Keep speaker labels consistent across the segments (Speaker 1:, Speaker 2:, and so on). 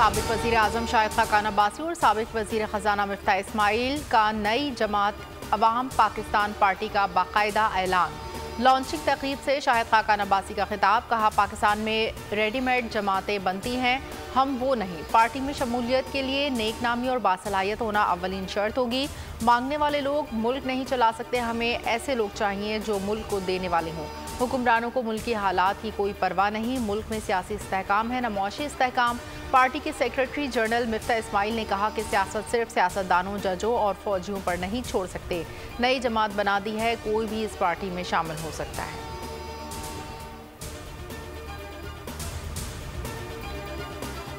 Speaker 1: साबिक वज़ीर आज़म शाहिद खाकान अब्बासी और साबिक वज़ीर ख़जाना मिफ्ताह इस्माइल का नई जमात अवाम पाकिस्तान पार्टी का बाकायदा ऐलान। लॉन्चिंग तकरीब से शाहिद खाकान अब्बासी का खिताब। कहा, पाकिस्तान में रेडीमेड जमातें बनती हैं, हम वो नहीं। पार्टी में शमूलियत के लिए नेक नामी और बासलाहियत होना अव्वलीन शर्त होगी। मांगने वाले लोग मुल्क नहीं चला सकते, हमें ऐसे लोग चाहिए जो मुल्क को देने वाले हों। हुक्मरानों को मुल्क की हालात की कोई परवाह नहीं, मुल्क में सियासी इस्तेहकाम है न मुआशी इस्तेहकाम। पार्टी के सेक्रेटरी जनरल मिफ्ताह इस्माइल ने कहा कि सियासत सिर्फ सियासतदानों, जजों और फौजियों पर नहीं छोड़ सकते। नई जमात बना दी है, कोई भी इस पार्टी में शामिल हो सकता है।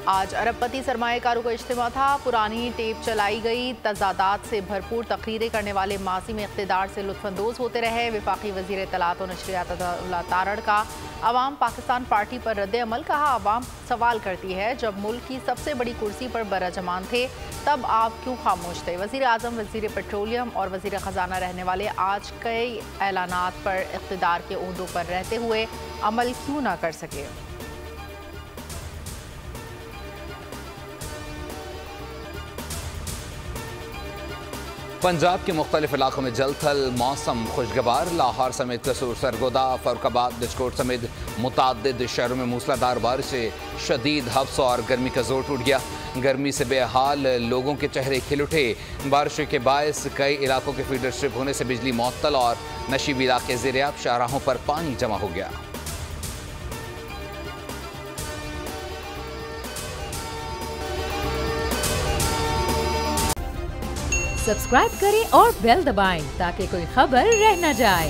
Speaker 1: आज अरबपति सरमाएकारों का इज्तिमा था। पुरानी टेप चलाई गई। तजादात से भरपूर तकरीरें करने वाले माजी में इक़्तिदार से लुत्फ़अंदोज़ होते रहे। वफाकी वज़ीर इत्तलात और नशरियात अताउल्लाह तारड़ का अवाम पाकिस्तान पार्टी पर रद्द अमल। कहा, अवाम सवाल करती है, जब मुल्क की सबसे बड़ी कुर्सी पर बराजमान थे तब आप क्यों खामोश थे? वज़ीर आज़म, वज़ीर पेट्रोलियम और वज़ीर ख़जाना रहने वाले आज कई ऐलानात पर इक़्तिदार के ओहदों पर रहते हुए अमल क्यों ना कर सके?
Speaker 2: पंजाब के मुख्तलिफ इलाकों में जल थल, मौसम खुशगवार। लाहौर समेत कसूर, सरगोदा, फरुखाबाद, बिजकोट समेत मुताद्दिद शहरों में मूसलाधार बारिश से शदीद हब्स और गर्मी का जोर टूट गया। गर्मी से बेहाल लोगों के चेहरे खिल उठे। बारिश के बायस कई इलाकों के फीडर स्ट्रिप होने से बिजली मुअत्तल और नशीबी इलाके ज़ेर-ए-आब। शाहराहों पर पानी जमा हो गया।
Speaker 3: सब्सक्राइब करें और बेल दबाएं ताकि कोई खबर रह न जाए।